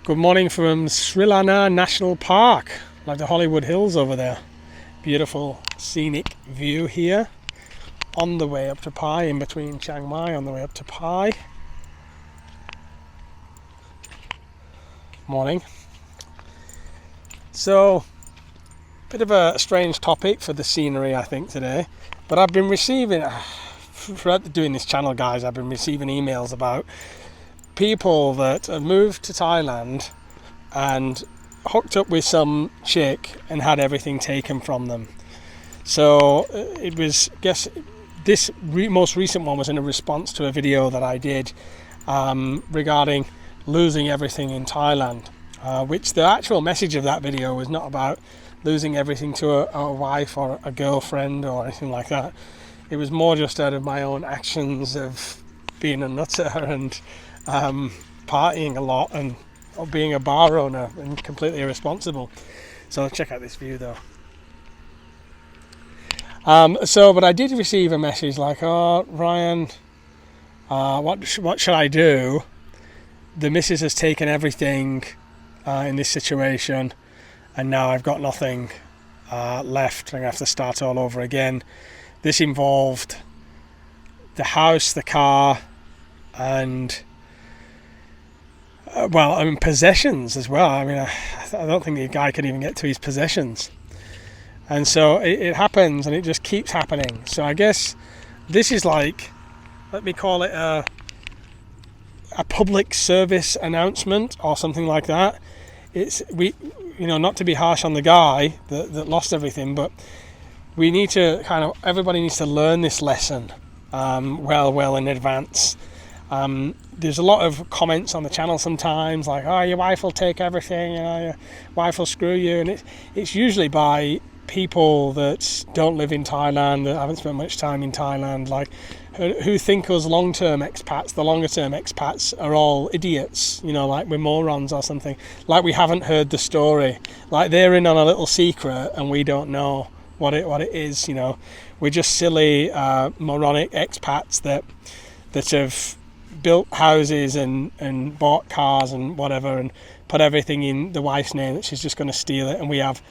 Good morning from Sri Lanka National Park, like the Hollywood Hills over there. Beautiful scenic view here on the way up to Pai, in between Chiang Mai on the way up to Pai. Morning. So, bit of a strange topic for the scenery I think today, but I've been receiving, throughout doing this channel guys, I've been receiving emails about people that have moved to Thailand and hooked up with some chick and had everything taken from them. So it was, this most recent one was in a response to a video that I did regarding losing everything in Thailand, which the actual message of that video was not about losing everything to a wife or a girlfriend or anything like that. It was more just out of my own actions of being a nutter and partying a lot and being a bar owner and completely irresponsible. So check out this view though. But I did receive a message like, "Oh, Ryan, what should I do? The missus has taken everything in this situation, and now I've got nothing left. I'm gonna have to start all over again." This involved the house, the car, and possessions as well. I mean, I don't think the guy could even get to his possessions. And so it happens, and it just keeps happening. So I guess this is like, let me call it a public service announcement or something like that. It's not to be harsh on the guy that lost everything, but we need to everybody needs to learn this lesson well in advance. There's a lot of comments on the channel sometimes like, "Oh, your wife will take everything, your wife will screw you," and it's usually by people that don't live in Thailand, that haven't spent much time in Thailand, like who think us long-term expats, the longer-term expats, are all idiots, like we're morons or something, like we haven't heard the story, like they're in on a little secret and we don't know what it is. We're just silly moronic expats that have built houses and bought cars and whatever and put everything in the wife's name that she's just going to steal it, and we have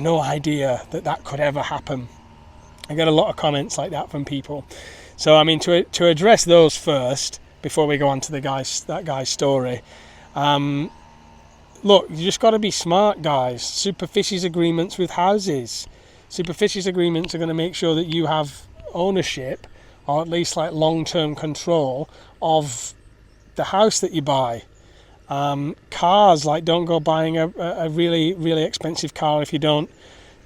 no idea that could ever happen. I get a lot of comments like that from people. So I mean, to address those first before we go on to that guy's story, look, you just got to be smart, guys. Superficies agreements with houses. Superficies agreements are going to make sure that you have ownership, or at least like long-term control of the house that you buy. Cars, like, don't go buying a really, really expensive car if you don't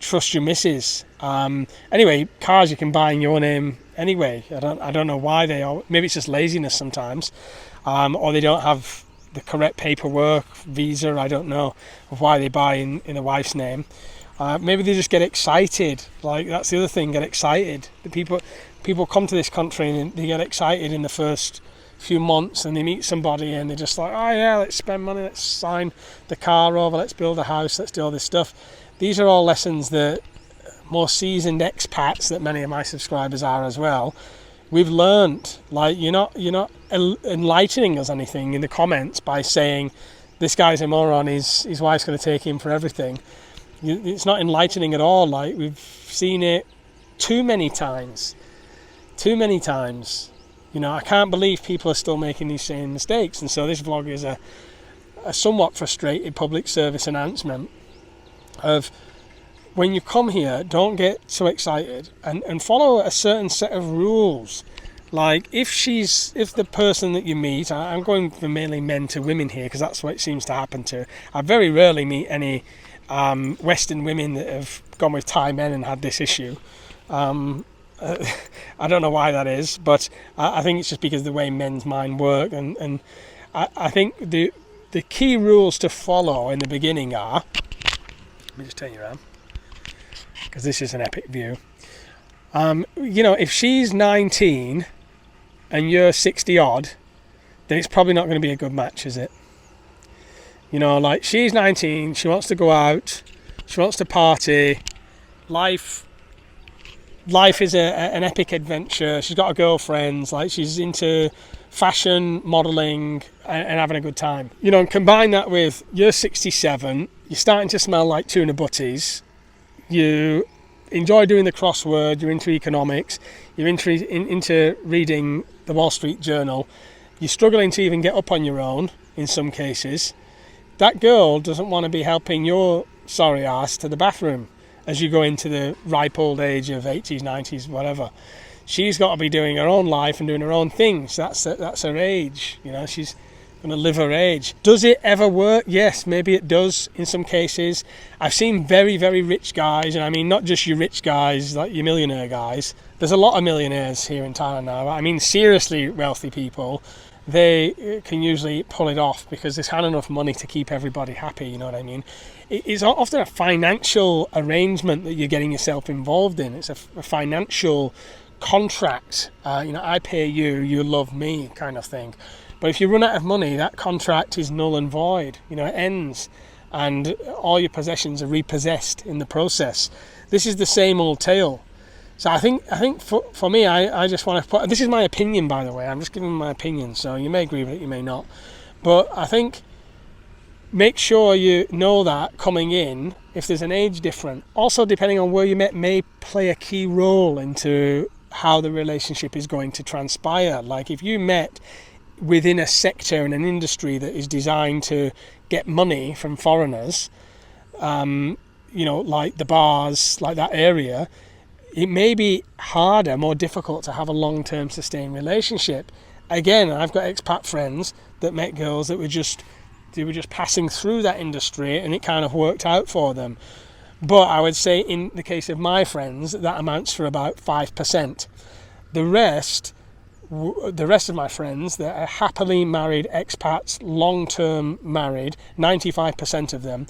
trust your missus. Anyway, cars you can buy in your name anyway. I don't know why maybe it's just laziness sometimes, or they don't have the correct paperwork, visa, I don't know, of why they buy in the wife's name. Maybe they just get excited. Like, that's the other thing, get excited. The people come to this country and they get excited in the first few months, and they meet somebody and they're just like, "Oh yeah, let's spend money, let's sign the car over, let's build a house, let's do all this stuff." These are all lessons that more seasoned expats, that many of my subscribers are as well, we've learned. Like, you're not enlightening us anything in the comments by saying this guy's a moron, his wife's going to take him for everything. It's not enlightening at all. Like, we've seen it too many times. I can't believe people are still making these same mistakes. And so this vlog is a somewhat frustrated public service announcement of, when you come here, don't get so excited and follow a certain set of rules. Like, if the person that you meet, I'm going from mainly men to women here because that's what it seems to happen to. I very rarely meet any Western women that have gone with Thai men and had this issue. I don't know why that is, but I think it's just because of the way men's mind work, and I think the key rules to follow in the beginning are, let me just turn you around because this is an epic view. If she's 19 and you're 60 odd, then it's probably not going to be a good match, is it? Like, she's 19, she wants to go out, she wants to party, life life is an epic adventure. She's got a girlfriend, like she's into fashion, modelling, and having a good time. You know, and combine that with you're 67, you're starting to smell like tuna butties, you enjoy doing the crossword, you're into economics, you're into reading the Wall Street Journal, you're struggling to even get up on your own in some cases. That girl doesn't want to be helping your sorry ass to the bathroom as you go into the ripe old age of 80s, 90s, whatever. She's got to be doing her own life and doing her own things. That's her age. You know, she's going to live her age. Does it ever work? Yes, maybe it does in some cases. I've seen very, very rich guys, and I mean not just your rich guys, like your millionaire guys. There's a lot of millionaires here in Thailand now. I mean seriously wealthy people. They can usually pull it off because they've had enough money to keep everybody happy, you know what I mean? It's often a financial arrangement that you're getting yourself involved in. It's a financial contract. I pay you, you love me kind of thing. But if you run out of money, that contract is null and void. You know, it ends and all your possessions are repossessed in the process. This is the same old tale. So I think for me, I just want to put, this is my opinion, by the way, I'm just giving my opinion, so you may agree with it, you may not, but I think make sure you know that coming in, if there's an age difference, also depending on where you met, may play a key role into how the relationship is going to transpire. Like if you met within a sector and an industry that is designed to get money from foreigners, like the bars, like that area, it may be harder, more difficult to have a long-term sustained relationship. Again, I've got expat friends that met girls that were just passing through that industry and it kind of worked out for them. But I would say in the case of my friends, that amounts for about 5%. The rest of my friends that are happily married expats, long-term married, 95% of them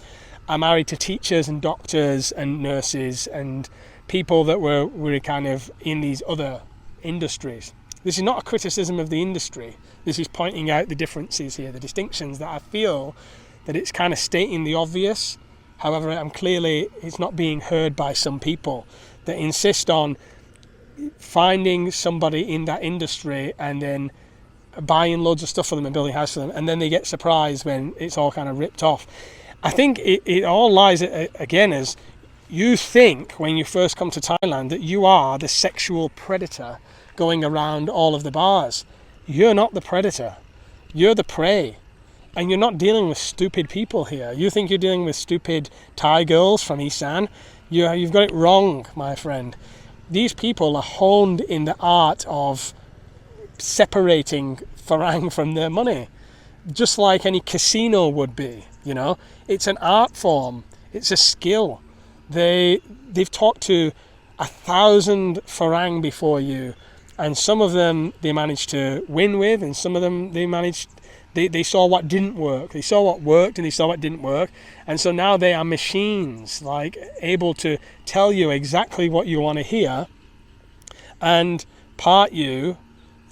are married to teachers and doctors and nurses and people that were kind of in these other industries. This is not a criticism of the industry. This is pointing out the differences here, the distinctions that I feel that it's kind of stating the obvious. However, it's not being heard by some people that insist on finding somebody in that industry and then buying loads of stuff for them and building a house for them, and then they get surprised when it's all kind of ripped off. I think it all lies, again, as you think when you first come to Thailand that you are the sexual predator going around all of the bars. You're not the predator. You're the prey. And you're not dealing with stupid people here. You think you're dealing with stupid Thai girls from Isan. You've got it wrong, my friend. These people are honed in the art of separating farang from their money, just like any casino would be, you know. It's an art form. It's a skill. They've talked to 1,000 farang before you, and some of them they managed to win with, and some of them they saw what didn't work. They saw what worked and they saw what didn't work, and so now they are machines, like able to tell you exactly what you want to hear and part you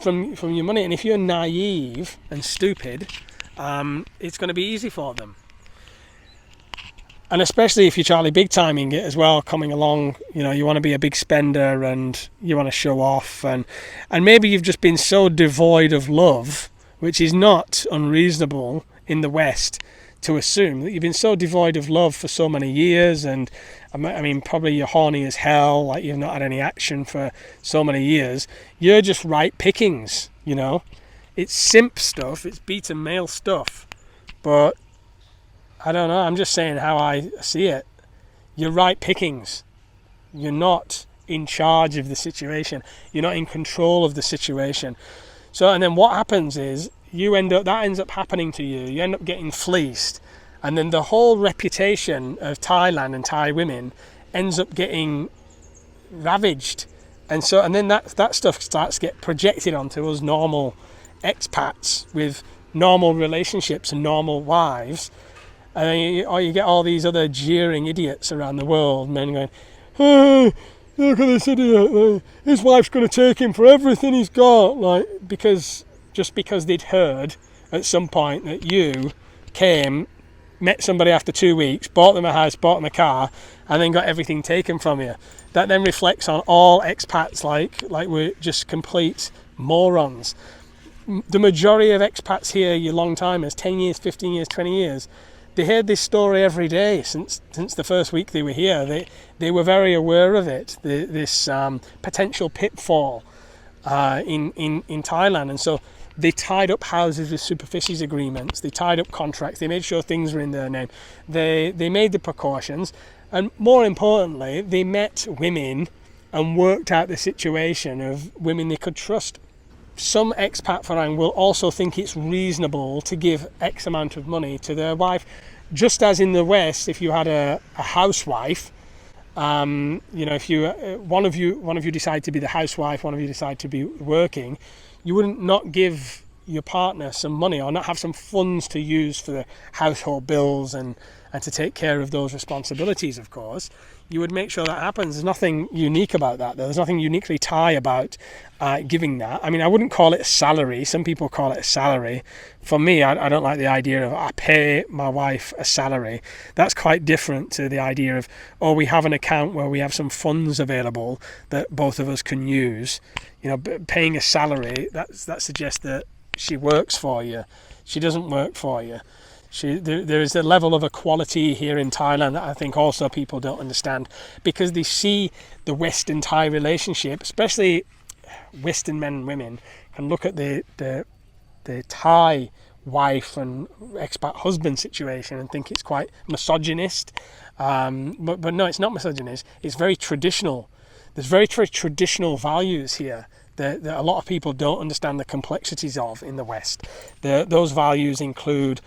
from your money. And if you're naive and stupid, it's going to be easy for them. And especially if you're Charlie big timing it as well, coming along, you know, you want to be a big spender and you want to show off, and maybe you've just been so devoid of love, which is not unreasonable in the West to assume that you've been so devoid of love for so many years, and I mean probably you're horny as hell, like you've not had any action for so many years. You're just ripe pickings, you know. It's simp stuff, it's beta male stuff, but I don't know, I'm just saying how I see it. You're ripe pickings. You're not in charge of the situation. You're not in control of the situation. So, and then what happens is that ends up happening to you. You end up getting fleeced. And then the whole reputation of Thailand and Thai women ends up getting ravaged. And then that stuff starts to get projected onto us normal expats with normal relationships and normal wives. And you get all these other jeering idiots around the world, men going, "Hey, look at this idiot, his wife's going to take him for everything he's got," like, because they'd heard at some point that you came met somebody after 2 weeks, bought them a house, bought them a car, and then got everything taken from you. That then reflects on all expats like we're just complete morons. The majority of expats here, your long timers, 10 years, 15 years, 20 years, they heard this story every day since the first week they were here. They were very aware of it, this potential pitfall in Thailand, and so they tied up houses with superficies agreements. They tied up contracts. They made sure things were in their name. They made the precautions, and more importantly, they met women and worked out the situation of women they could trust. Some expat Farang will also think it's reasonable to give X amount of money to their wife, just as in the West, if you had a housewife, if you one of you decide to be the housewife, one of you decide to be working, you wouldn't not give your partner some money or not have some funds to use for the household bills and to take care of those responsibilities, of course. You would make sure that happens. There's nothing unique about that. There's nothing uniquely Thai about giving that. I mean, I wouldn't call it a salary. Some people call it a salary. For me, I don't like the idea of I pay my wife a salary. That's quite different to the idea of, we have an account where we have some funds available that both of us can use. Paying a salary, that suggests that she works for you. She doesn't work for you. There is a level of equality here in Thailand that I think also people don't understand, because they see the Western Thai relationship, especially Western men and women, can look at the Thai wife and expat husband situation and think it's quite misogynist. But no, it's not misogynist. It's very traditional. There's very traditional values here that a lot of people don't understand the complexities of in the West. Those values include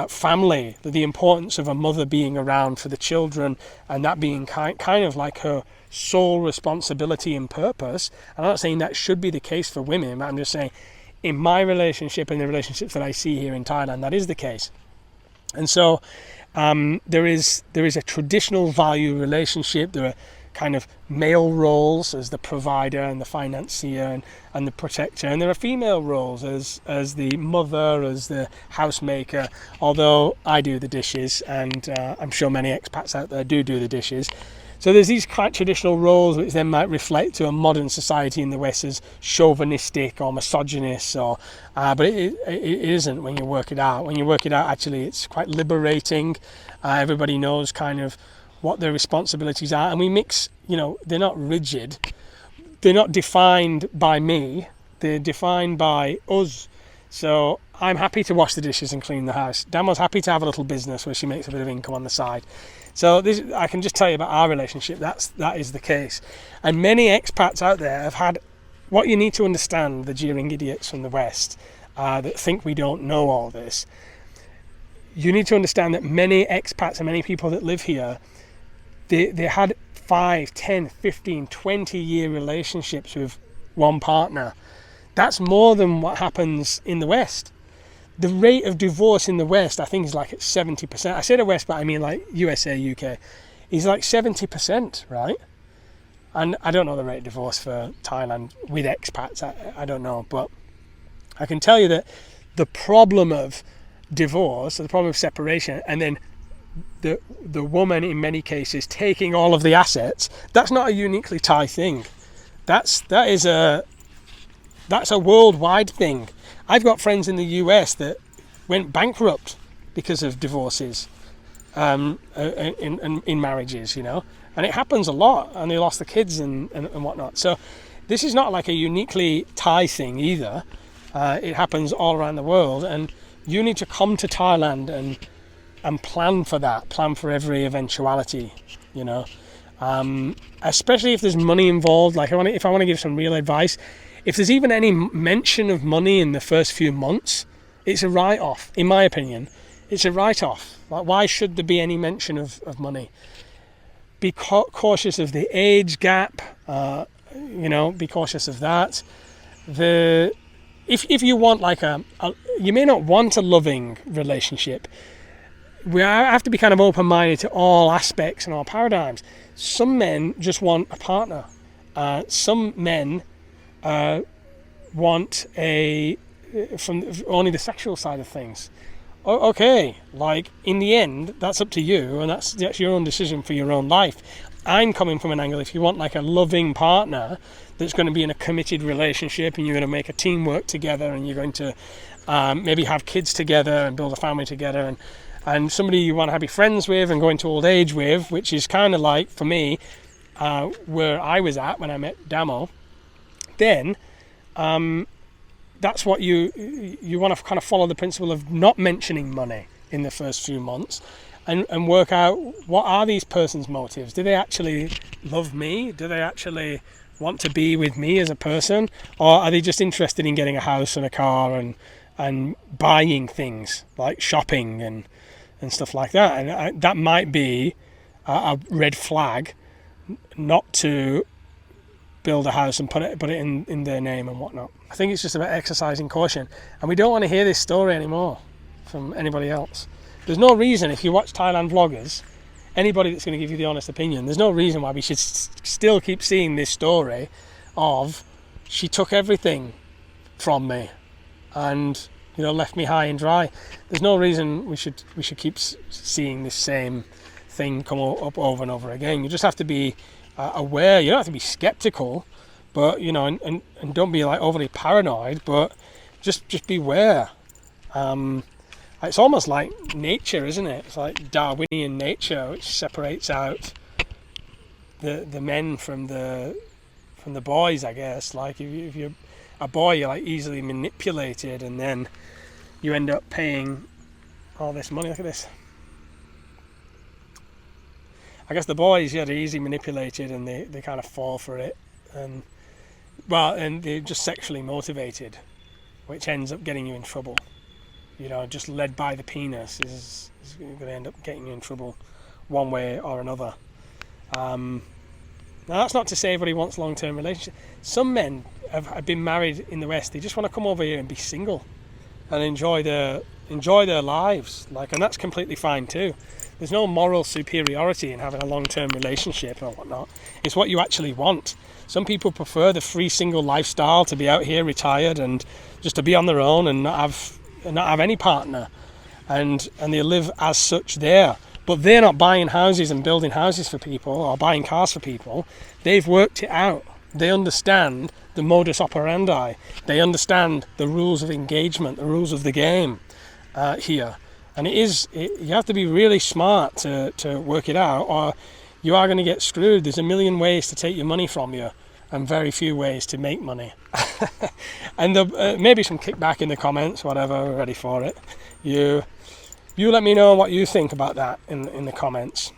family, the importance of a mother being around for the children, and that being kind of like her sole responsibility and purpose. I'm not saying that should be the case for women, but I'm just saying in my relationship and the relationships that I see here in Thailand, that is the case. And so there is a traditional value relationship. There are kind of male roles as the provider and the financier and the protector, and there are female roles as the mother, as the housemaker, although I do the dishes, and I'm sure many expats out there do the dishes. So there's these quite traditional roles which then might reflect to a modern society in the West as chauvinistic or misogynist, but it isn't when you work it out. When you work it out, actually it's quite liberating. Everybody knows kind of what their responsibilities are, and we mix, they're not rigid, they're not defined by me, they're defined by us. So I'm happy to wash the dishes and clean the house. Damo's happy to have a little business where she makes a bit of income on the side. So I can just tell you about our relationship, that is the case. And many expats out there have had, what you need to understand, the jeering idiots from the West that think we don't know all this, you need to understand that many expats and many people that live here, they had 5, 10, 15, 20-year relationships with one partner. That's more than what happens in the West. The rate of divorce in the West, I think, is like at 70%. I say the West, but I mean like USA, UK. Is like 70%, right? And I don't know the rate of divorce for Thailand with expats. I don't know. But I can tell you that the problem of divorce, the problem of separation, and then the woman in many cases taking all of the assets, that's not a uniquely Thai thing. That's a worldwide thing. I've got friends in the US that went bankrupt because of divorces in marriages, and it happens a lot, and they lost the kids and whatnot. So this is not like a uniquely Thai thing either. It happens all around the world, and you need to come to Thailand and plan for that, plan for every eventuality, especially if there's money involved. Like if I want to give some real advice, if there's even any mention of money in the first few months, it's a write-off, in my opinion. It's a write-off. Like, why should there be any mention of money? Be cautious of the age gap, be cautious of that. If you want like you may not want a loving relationship. We have to be kind of open-minded to all aspects and all paradigms. Some men just want a partner. Some men want from only the sexual side of things. okay, like in the end, that's up to you, and that's your own decision for your own life. I'm coming from an angle, if you want like a loving partner that's going to be in a committed relationship, and you're going to make a teamwork together, and you're going to maybe have kids together and build a family together, and somebody you want to be friends with and go into old age with, which is kind of like, for me, where I was at when I met Damo, then that's what you want to kind of follow the principle of not mentioning money in the first few months, and work out, what are these person's motives? Do they actually love me? Do they actually want to be with me as a person? Or are they just interested in getting a house and a car and buying things like shopping and stuff like that? And that might be a red flag not to build a house and put it in their name and whatnot. I think it's just about exercising caution, and we don't want to hear this story anymore from anybody else. There's no reason, if you watch Thailand vloggers, anybody that's going to give you the honest opinion, there's no reason why we should still keep seeing this story of, she took everything from me and left me high and dry. There's no reason we should keep seeing this same thing come up over and over again. You just have to be aware. You don't have to be skeptical, but and don't be like overly paranoid, but just beware. It's almost like nature, isn't it? It's like Darwinian nature, which separates out the men from the boys, I guess. Like if you're a boy, you're like easily manipulated, and then you end up paying all this money. Look at this. I guess the boys, they're easily manipulated, and they kind of fall for it, and they're just sexually motivated, which ends up getting you in trouble. Just led by the penis is going to end up getting you in trouble one way or another. Now, that's not to say everybody wants long-term relationships. Some men have been married in the West. They just want to come over here and be single and enjoy their lives, and that's completely fine too. There's no moral superiority in having a long-term relationship or whatnot. It's what you actually want. Some people prefer the free single lifestyle, to be out here retired and just to be on their own and not have any partner, and they live as such there. But they're not buying houses and building houses for people or buying cars for people. They've worked it out. They understand the modus operandi. They understand the rules of engagement, the rules of the game here. And you have to be really smart to work it out, or you are going to get screwed. There's a million ways to take your money from you, and very few ways to make money. And maybe some kickback in the comments, whatever. We're ready for it. You let me know what you think about that in the comments.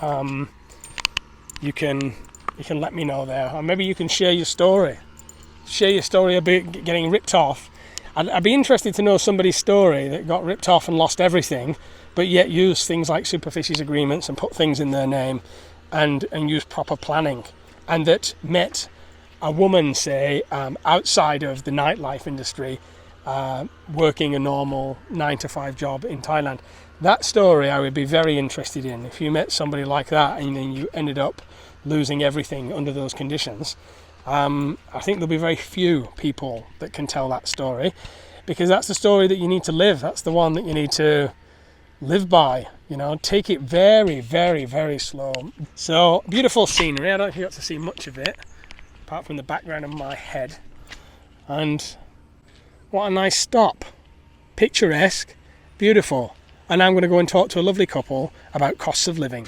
You can let me know there, or maybe you can share your story about getting ripped off. I'd be interested to know somebody's story that got ripped off and lost everything, but yet used things like superficies agreements and put things in their name and used proper planning, and that met a woman, say, outside of the nightlife industry, working a normal 9-to-5 job in Thailand. That story I would be very interested in. If you met somebody like that and then you ended up losing everything under those conditions, I think there'll be very few people that can tell that story, because that's the story that you need to live. That's the one that you need to live by. Take it very, very, very slow. So, beautiful scenery. I don't think you got to see much of it, apart from the background of my head. And what a nice stop. Picturesque, beautiful. And I'm going to go and talk to a lovely couple about costs of living.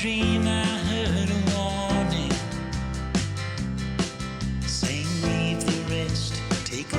Dream, I heard a warning saying, leave the rest, take a